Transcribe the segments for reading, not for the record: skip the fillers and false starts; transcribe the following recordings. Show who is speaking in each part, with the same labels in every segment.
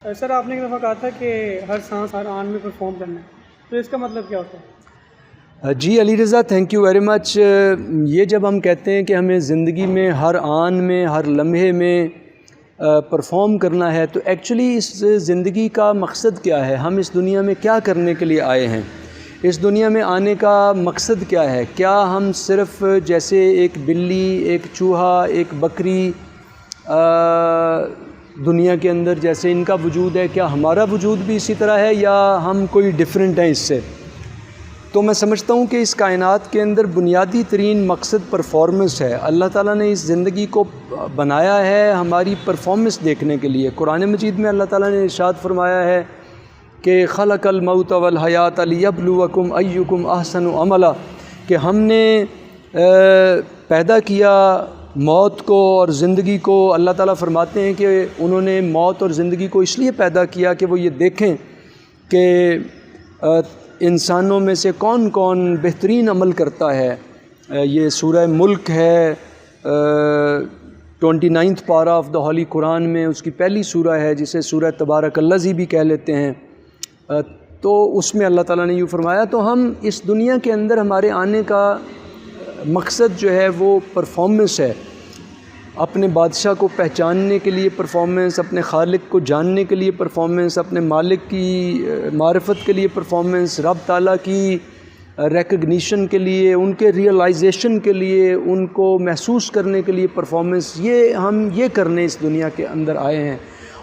Speaker 1: سر آپ نے ایک دفعہ کہا تھا کہ ہر سانس ہر آن میں پرفارم کرنا ہے، تو اس کا مطلب کیا ہوتا ہے؟
Speaker 2: جی Ali Raza, thank you very much. یہ جب ہم کہتے ہیں کہ ہمیں زندگی میں ہر آن میں ہر لمحے میں پرفارم کرنا ہے، تو ایکچولی اس زندگی کا مقصد کیا ہے؟ ہم اس دنیا میں کیا کرنے کے لیے آئے ہیں؟ اس دنیا میں آنے کا مقصد کیا ہے؟ کیا ہم صرف جیسے ایک بلی، ایک چوہا، ایک بکری دنیا کے اندر جیسے ان کا وجود ہے، کیا ہمارا وجود بھی اسی طرح ہے یا ہم کوئی ڈیفرنٹ ہیں اس سے؟ تو میں سمجھتا ہوں کہ اس کائنات کے اندر بنیادی ترین مقصد پرفارمنس ہے۔ اللہ تعالیٰ نے اس زندگی کو بنایا ہے ہماری پرفارمنس دیکھنے کے لیے۔ قرآن مجید میں اللہ تعالیٰ نے ارشاد فرمایا ہے کہ خلق الموت والحیات لیبلوکم ایکم احسن عملا، کہ ہم نے پیدا کیا موت کو اور زندگی کو۔ اللہ تعالیٰ فرماتے ہیں کہ انہوں نے موت اور زندگی کو اس لیے پیدا کیا کہ وہ یہ دیکھیں کہ انسانوں میں سے کون کون بہترین عمل کرتا ہے۔ یہ سورہ ملک ہے، 29 پارہ آف دا ہولی قرآن میں اس کی پہلی سورہ ہے، جسے سورہ تبارک الذی بھی کہہ لیتے ہیں۔ تو اس میں اللہ تعالیٰ نے یوں فرمایا، تو ہم اس دنیا کے اندر ہمارے آنے کا مقصد جو ہے وہ پرفارمنس ہے۔ اپنے بادشاہ کو پہچاننے کے لیے پرفارمنس، اپنے خالق کو جاننے کے لیے پرفارمنس، اپنے مالک کی معرفت کے لیے پرفارمنس، رب تعالیٰ کی ریکگنیشن کے لیے، ان کے ریئلائزیشن کے لیے، ان کو محسوس کرنے کے لیے پرفارمنس۔ یہ ہم یہ کرنے اس دنیا کے اندر آئے ہیں۔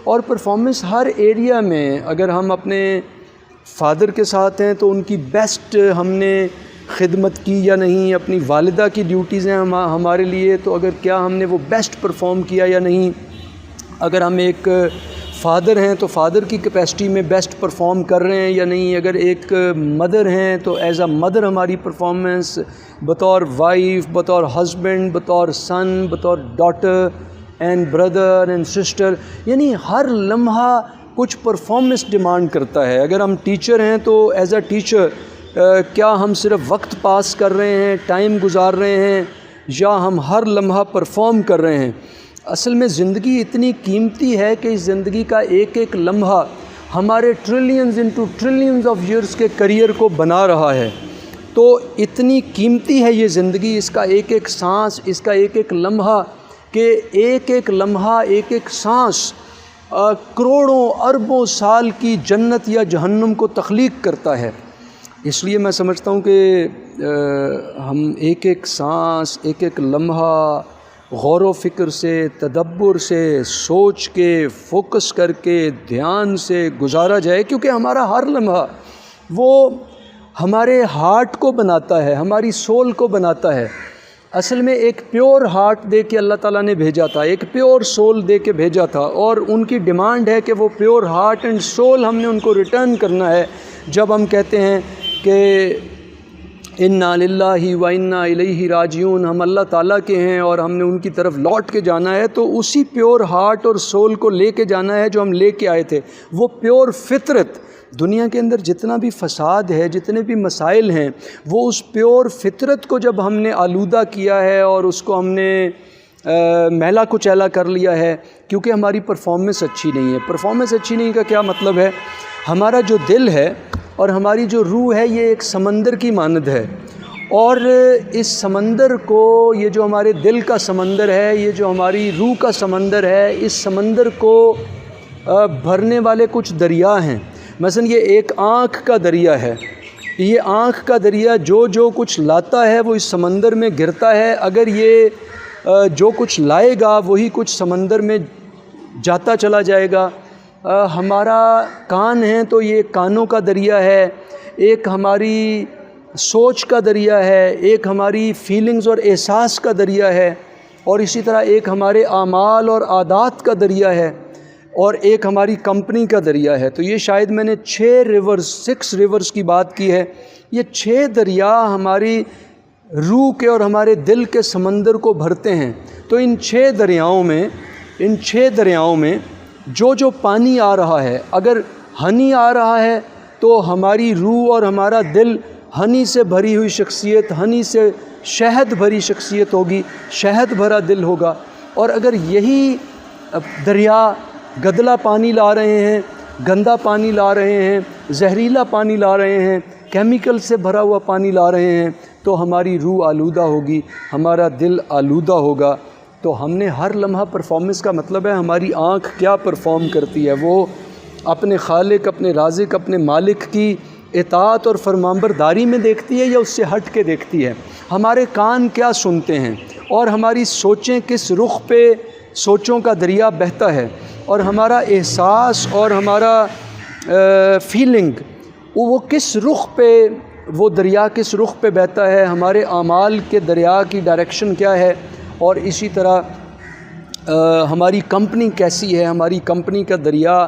Speaker 2: اور پرفارمنس ہر ایریا میں، اگر ہم اپنے فادر کے ساتھ ہیں تو ان کی بیسٹ ہم نے خدمت کی یا نہیں، اپنی والدہ کی ڈیوٹیز ہیں ہمارے لیے، تو اگر کیا ہم نے وہ بیسٹ پرفارم کیا یا نہیں۔ اگر ہم ایک فادر ہیں تو فادر کی کیپیسٹی میں بیسٹ پرفارم کر رہے ہیں یا نہیں۔ اگر ایک مدر ہیں تو ایز اے مدر ہماری پرفارمنس بطور وائف، بطور ہسبینڈ، بطور سن، بطور daughter and brother and sister, یعنی ہر لمحہ کچھ پرفارمنس ڈیمانڈ کرتا ہے۔ اگر ہم ٹیچر ہیں تو ایز اے ٹیچر کیا ہم صرف وقت پاس کر رہے ہیں، ٹائم گزار رہے ہیں، یا ہم ہر لمحہ پرفارم کر رہے ہیں؟ اصل میں زندگی اتنی قیمتی ہے کہ اس زندگی کا ایک ایک لمحہ ہمارے trillions into trillions of years کے کریئر کو بنا رہا ہے۔ تو اتنی قیمتی ہے یہ زندگی، اس کا ایک ایک سانس، اس کا ایک ایک لمحہ، کہ ایک ایک لمحہ، ایک ایک سانس کروڑوں اربوں سال کی جنت یا جہنم کو تخلیق کرتا ہے۔ اس لیے میں سمجھتا ہوں کہ ہم ایک ایک سانس، ایک ایک لمحہ غور و فکر سے، تدبر سے، سوچ کے، فوکس کر کے، دھیان سے گزارا جائے، کیونکہ ہمارا ہر لمحہ وہ ہمارے ہارٹ کو بناتا ہے، ہماری سول کو بناتا ہے۔ اصل میں ایک پیور ہارٹ دے کے اللہ تعالیٰ نے بھیجا تھا، ایک پیور سول دے کے بھیجا تھا، اور ان کی ڈیمانڈ ہے کہ وہ پیور ہارٹ اینڈ سول ہم نے ان کو ریٹرن کرنا ہے۔ جب ہم کہتے ہیں کہ انا للہ و انا الیہ راجعون، ہم اللہ تعالیٰ کے ہیں اور ہم نے ان کی طرف لوٹ کے جانا ہے، تو اسی پیور ہارٹ اور سول کو لے کے جانا ہے جو ہم لے کے آئے تھے۔ وہ پیور فطرت، دنیا کے اندر جتنا بھی فساد ہے، جتنے بھی مسائل ہیں، وہ اس پیور فطرت کو جب ہم نے آلودہ کیا ہے اور اس کو ہم نے میلا کچیلا کر لیا ہے، کیونکہ ہماری پرفارمنس اچھی نہیں ہے۔ پرفارمنس اچھی نہیں کا کیا مطلب ہے؟ ہمارا جو دل ہے اور ہماری جو روح ہے، یہ ایک سمندر کی مانند ہے، اور اس سمندر کو، یہ جو ہمارے دل کا سمندر ہے، یہ جو ہماری روح کا سمندر ہے، اس سمندر کو بھرنے والے کچھ دریا ہیں۔ مثلا یہ ایک آنکھ کا دریا ہے، یہ آنکھ کا دریا جو کچھ لاتا ہے وہ اس سمندر میں گرتا ہے۔ اگر یہ جو کچھ لائے گا وہی کچھ سمندر میں جاتا چلا جائے گا۔ ہمارا کان ہے تو یہ کانوں کا دریا ہے، ایک ہماری سوچ کا دریا ہے، ایک ہماری فیلنگز اور احساس کا دریا ہے، اور اسی طرح ایک ہمارے اعمال اور عادات کا دریا ہے، اور ایک ہماری کمپنی کا دریا ہے۔ تو یہ شاید میں نے 6 ریورز کی بات کی ہے۔ یہ 6 دریا ہماری روح کے اور ہمارے دل کے سمندر کو بھرتے ہیں۔ تو ان 6 دریاؤں میں جو پانی آ رہا ہے، اگر ہنی آ رہا ہے تو ہماری روح اور ہمارا دل ہنی سے بھری ہوئی شخصیت، ہنی سے شہد بھری شخصیت ہوگی، شہد بھرا دل ہوگا۔ اور اگر یہی دریا گدلا پانی لا رہے ہیں، گندا پانی لا رہے ہیں، زہریلا پانی لا رہے ہیں، کیمیکل سے بھرا ہوا پانی لا رہے ہیں، تو ہماری روح آلودہ ہوگی، ہمارا دل آلودہ ہوگا۔ تو ہم نے ہر لمحہ پرفارمنس کا مطلب ہے ہماری آنکھ کیا پرفارم کرتی ہے، وہ اپنے خالق، اپنے رازق، اپنے مالک کی اطاعت اور فرمانبرداری میں دیکھتی ہے یا اس سے ہٹ کے دیکھتی ہے، ہمارے کان کیا سنتے ہیں، اور ہماری سوچیں کس رخ پہ سوچوں کا دریا بہتا ہے، اور ہمارا احساس اور ہمارا فیلنگ وہ کس رخ پہ، وہ دریا کس رخ پہ بہتا ہے، ہمارے اعمال کے دریا کی ڈائریکشن کیا ہے، اور اسی طرح ہماری کمپنی کیسی ہے، ہماری کمپنی کا دریا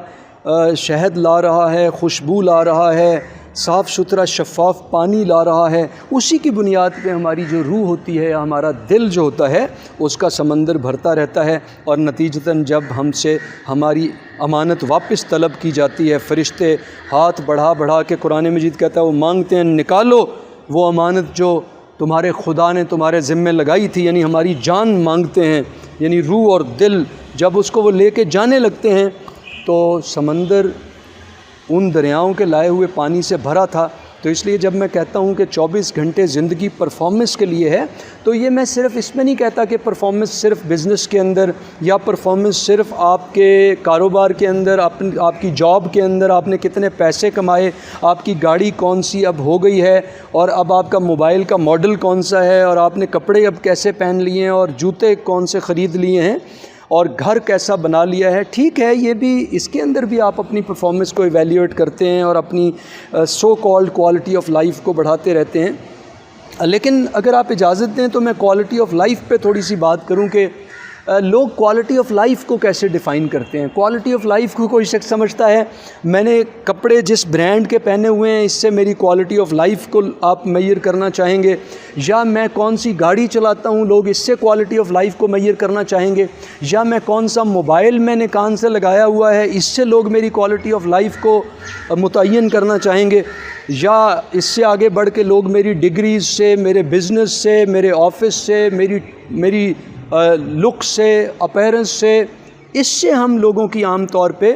Speaker 2: شہد لا رہا ہے، خوشبو لا رہا ہے، صاف ستھرا شفاف پانی لا رہا ہے، اسی کی بنیاد پہ ہماری جو روح ہوتی ہے، ہمارا دل جو ہوتا ہے، اس کا سمندر بھرتا رہتا ہے، اور نتیجتاً جب ہم سے ہماری امانت واپس طلب کی جاتی ہے، فرشتے ہاتھ بڑھا بڑھا کے، قرآن مجید کہتا ہے وہ مانگتے ہیں نکالو وہ امانت جو تمہارے خدا نے تمہارے ذمے لگائی تھی، یعنی ہماری جان مانگتے ہیں، یعنی روح اور دل جب اس کو وہ لے کے جانے لگتے ہیں، تو سمندر ان دریاؤں کے لائے ہوئے پانی سے بھرا تھا۔ تو اس لیے جب میں کہتا ہوں کہ 24 گھنٹے زندگی پرفارمنس کے لیے ہے، تو یہ میں صرف اس میں نہیں کہتا کہ پرفارمنس صرف بزنس کے اندر، یا پرفارمنس صرف آپ کے کاروبار کے اندر، آپ کی جاب کے اندر آپ نے کتنے پیسے کمائے، آپ کی گاڑی کون سی اب ہو گئی ہے، اور اب آپ کا موبائل کا ماڈل کون سا ہے، اور آپ نے کپڑے اب کیسے پہن لیے ہیں، اور جوتے کون سے خرید لیے ہیں، اور گھر کیسا بنا لیا ہے۔ ٹھیک ہے، یہ بھی اس کے اندر بھی آپ اپنی پرفارمنس کو ایویلیویٹ کرتے ہیں اور اپنی so called quality of life کو بڑھاتے رہتے ہیں، لیکن اگر آپ اجازت دیں تو میں کوالٹی آف لائف پہ تھوڑی سی بات کروں کہ لوگ کوالٹی آف لائف کو کیسے ڈیفائن کرتے ہیں۔ کوالٹی آف لائف کو کوئی شخص سمجھتا ہے میں نے کپڑے جس برانڈ کے پہنے ہوئے ہیں اس سے میری کوالٹی آف لائف کو آپ میئر کرنا چاہیں گے، یا میں کون سی گاڑی چلاتا ہوں لوگ اس سے کوالٹی آف لائف کو میئر کرنا چاہیں گے، یا میں کون سا موبائل میں نے کان سے لگایا ہوا ہے اس سے لوگ میری کوالٹی آف لائف کو متعین کرنا چاہیں گے، یا اس سے آگے بڑھ کے لوگ میری ڈگریز سے، میرے بزنس سے، میرے آفس سے، میری لک سے، اپیرنس سے، اس سے ہم لوگوں کی عام طور پہ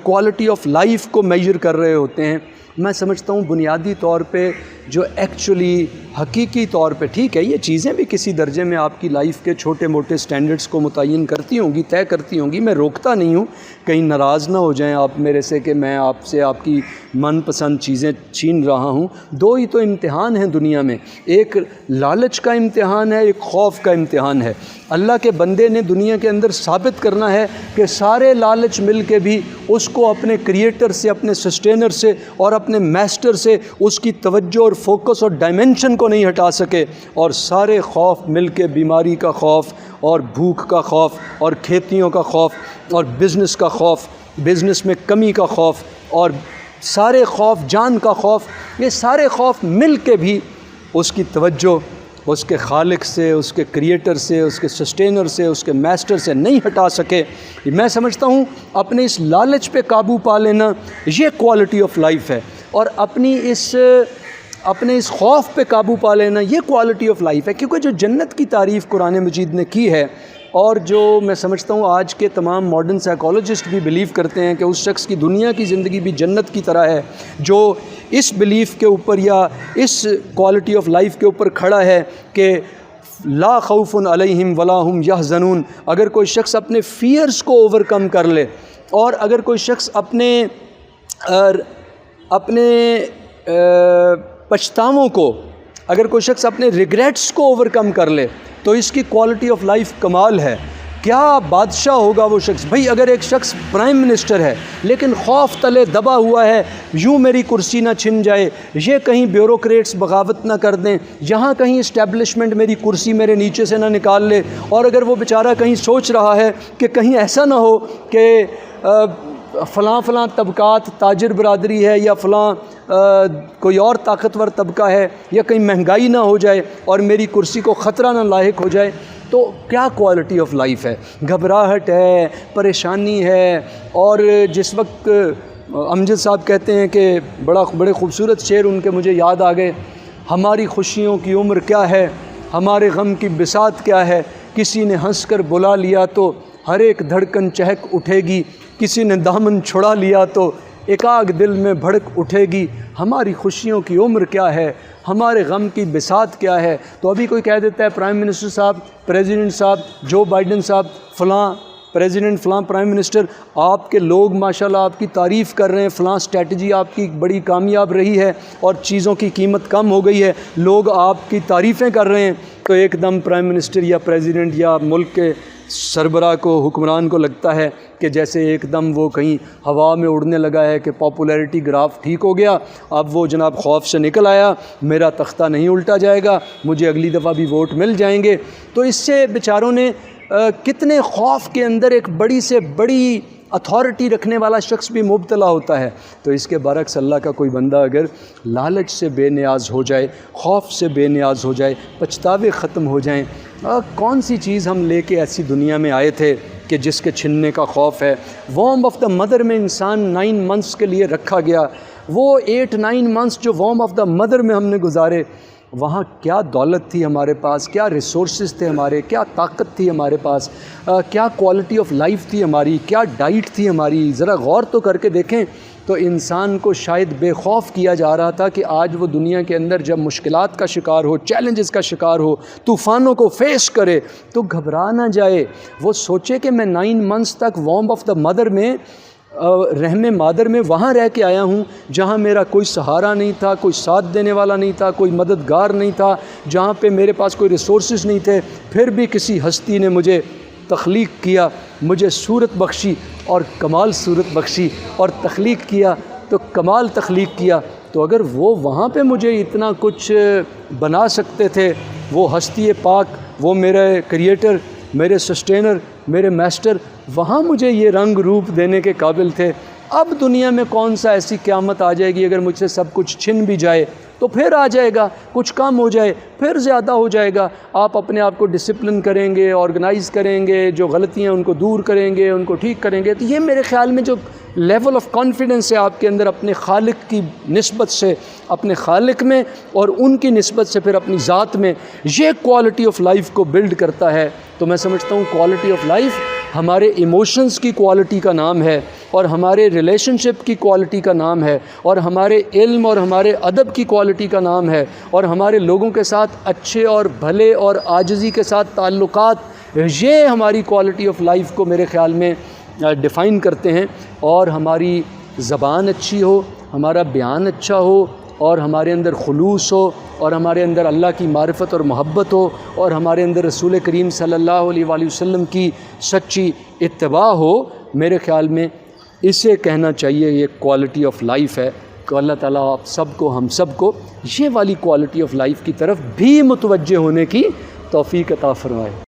Speaker 2: کوالٹی آف لائف کو میجر کر رہے ہوتے ہیں۔ میں سمجھتا ہوں بنیادی طور پہ جو ایکچولی حقیقی طور پہ ٹھیک ہے، یہ چیزیں بھی کسی درجے میں آپ کی لائف کے چھوٹے موٹے سٹینڈرڈز کو متعین کرتی ہوں گی، طے کرتی ہوں گی، میں روکتا نہیں ہوں، کہیں ناراض نہ ہو جائیں آپ میرے سے کہ میں آپ سے آپ کی من پسند چیزیں چھین رہا ہوں۔ دو ہی تو امتحان ہیں دنیا میں، ایک لالچ کا امتحان ہے، ایک خوف کا امتحان ہے۔ اللہ کے بندے نے دنیا کے اندر ثابت کرنا ہے کہ سارے لالچ مل کے بھی اس کو اپنے کریٹر سے، اپنے سسٹینر سے اور اپنے میسٹر سے اس کی توجہ اور فوکس اور ڈائمنشن کو نہیں ہٹا سکے، اور سارے خوف مل کے بیماری کا خوف اور بھوک کا خوف اور کھیتیوں کا خوف اور بزنس کا خوف، بزنس میں کمی کا خوف، اور سارے خوف، جان کا خوف، یہ سارے خوف مل کے بھی اس کی توجہ اس کے خالق سے، اس کے کریٹر سے، اس کے سسٹینر سے، اس کے میسٹر سے نہیں ہٹا سکے۔ میں سمجھتا ہوں اپنے اس لالچ پہ قابو پا لینا یہ کوالٹی آف لائف ہے، اور اپنے اس خوف پہ قابو پا لینا یہ کوالٹی آف لائف ہے، کیونکہ جو جنت کی تعریف قرآن مجید نے کی ہے، اور جو میں سمجھتا ہوں آج کے تمام ماڈرن سائیکالوجسٹ بھی بلیو کرتے ہیں کہ اس شخص کی دنیا کی زندگی بھی جنت کی طرح ہے جو اس بلیف کے اوپر یا اس کوالٹی آف لائف کے اوپر کھڑا ہے کہ لا خوف علیہم ولا ہم یحزنون۔ اگر کوئی شخص اپنے فیئرز کو اوور کم کر لے، اور اگر کوئی شخص اپنے پچھتاووں کو، اگر کوئی شخص اپنے ریگریٹس کو اوور کم کر لے، تو اس کی کوالٹی آف لائف کمال ہے۔ کیا بادشاہ ہوگا وہ شخص؟ بھئی اگر ایک شخص پرائم منسٹر ہے لیکن خوف تلے دبا ہوا ہے، یوں میری کرسی نہ چھن جائے، یہ کہیں بیوروکریٹس بغاوت نہ کر دیں، یہاں کہیں اسٹیبلشمنٹ میری کرسی میرے نیچے سے نہ نکال لے، اور اگر وہ بیچارہ کہیں سوچ رہا ہے کہ کہیں ایسا نہ ہو کہ فلاں طبقات تاجر برادری ہے، یا فلاں کوئی اور طاقتور طبقہ ہے، یا کہیں مہنگائی نہ ہو جائے اور میری کرسی کو خطرہ نہ لاحق ہو جائے، تو کیا کوالٹی آف لائف ہے؟ گھبراہٹ ہے، پریشانی ہے۔ اور جس وقت امجد صاحب کہتے ہیں کہ بڑے خوبصورت شعر ان کے مجھے یاد آ گئے، ہماری خوشیوں کی عمر کیا ہے، ہمارے غم کی بساط کیا ہے، کسی نے ہنس کر بلا لیا تو ہر ایک دھڑکن چہک اٹھے گی، کسی نے دامن چھڑا لیا تو ایک آگ دل میں بھڑک اٹھے گی، ہماری خوشیوں کی عمر کیا ہے، ہمارے غم کی بساط کیا ہے۔ تو ابھی کوئی کہہ دیتا ہے پرائم منسٹر صاحب، پریزیڈنٹ صاحب، جو بائیڈن صاحب، فلاں پریزیڈنٹ، فلاں پرائم منسٹر، آپ کے لوگ ماشاءاللہ آپ کی تعریف کر رہے ہیں، فلاں اسٹریٹجی آپ کی بڑی کامیاب رہی ہے اور چیزوں کی قیمت کم ہو گئی ہے، لوگ آپ کی تعریفیں کر رہے ہیں، تو ایک دم پرائم منسٹر یا پریزیڈنٹ یا ملک کے سربراہ کو، حکمران کو لگتا ہے کہ جیسے ایک دم وہ کہیں ہوا میں اڑنے لگا ہے کہ پاپولیرٹی گراف ٹھیک ہو گیا، اب وہ جناب خوف سے نکل آیا، میرا تختہ نہیں الٹا جائے گا، مجھے اگلی دفعہ بھی ووٹ مل جائیں گے۔ تو اس سے بیچاروں نے کتنے خوف کے اندر ایک بڑی سے بڑی اتھارٹی رکھنے والا شخص بھی مبتلا ہوتا ہے۔ تو اس کے برعکس اللہ کا کوئی بندہ اگر لالچ سے بے نیاز ہو جائے، خوف سے بے نیاز ہو جائے، پچھتاوے ختم ہو جائیں، کون سی چیز ہم لے کے ایسی دنیا میں آئے تھے کہ جس کے چھننے کا خوف ہے۔ وارم آف دا مدر میں انسان 9 منتھس کے لیے رکھا گیا، وہ 8-9 منتھس جو وارم آف دا مدر میں ہم نے گزارے، وہاں کیا دولت تھی ہمارے پاس، کیا ریسورسز تھے ہمارے، کیا طاقت تھی ہمارے پاس، کیا کوالٹی آف لائف تھی ہماری، کیا ڈائٹ تھی ہماری، ذرا غور تو کر کے دیکھیں۔ تو انسان کو شاید بے خوف کیا جا رہا تھا کہ آج وہ دنیا کے اندر جب مشکلات کا شکار ہو، چیلنجز کا شکار ہو، طوفانوں کو فیس کرے تو گھبرا نہ جائے، وہ سوچے کہ میں 9 منتھس تک وارم آف دا مدر میں، رحم مادر میں وہاں رہ کے آیا ہوں جہاں میرا کوئی سہارا نہیں تھا، کوئی ساتھ دینے والا نہیں تھا، کوئی مددگار نہیں تھا، جہاں پہ میرے پاس کوئی ریسورسز نہیں تھے، پھر بھی کسی ہستی نے مجھے تخلیق کیا، مجھے صورت بخشی اور کمال صورت بخشی اور تخلیق کیا تو کمال تخلیق کیا۔ تو اگر وہ وہاں پہ مجھے اتنا کچھ بنا سکتے تھے، وہ ہستی پاک، وہ میرے کریٹر، میرے سسٹینر، میرے میسٹر، وہاں مجھے یہ رنگ روپ دینے کے قابل تھے، اب دنیا میں کون سا ایسی قیامت آ جائے گی اگر مجھ سے سب کچھ چھن بھی جائے تو پھر آ جائے گا، کچھ کم ہو جائے پھر زیادہ ہو جائے گا، آپ اپنے آپ کو ڈسپلن کریں گے، آرگنائز کریں گے، جو غلطیاں ان کو دور کریں گے، ان کو ٹھیک کریں گے۔ تو یہ میرے خیال میں جو لیول آف کانفیڈنس ہے آپ کے اندر اپنے خالق کی نسبت سے، اپنے خالق میں اور ان کی نسبت سے پھر اپنی ذات میں، یہ کوالٹی آف لائف کو بلڈ کرتا ہے۔ تو میں سمجھتا ہوں کوالٹی آف لائف ہمارے ایموشنز کی کوالٹی کا نام ہے، اور ہمارے ریلیشن شپ کی کوالٹی کا نام ہے، اور ہمارے علم اور ہمارے ادب کی کوالٹی کا نام ہے، اور ہمارے لوگوں کے ساتھ اچھے اور بھلے اور عاجزی کے ساتھ تعلقات، یہ ہماری کوالٹی آف لائف کو میرے خیال میں ڈیفائن کرتے ہیں۔ اور ہماری زبان اچھی ہو، ہمارا بیان اچھا ہو، اور ہمارے اندر خلوص ہو، اور ہمارے اندر اللہ کی معرفت اور محبت ہو، اور ہمارے اندر رسول کریم صلی اللہ علیہ وآلہ وسلم کی سچی اتباع ہو، میرے خیال میں اسے کہنا چاہیے یہ کوالٹی آف لائف ہے۔ کہ اللہ تعالیٰ آپ سب کو، ہم سب کو یہ والی کوالٹی آف لائف کی طرف بھی متوجہ ہونے کی توفیق عطا فرمائے۔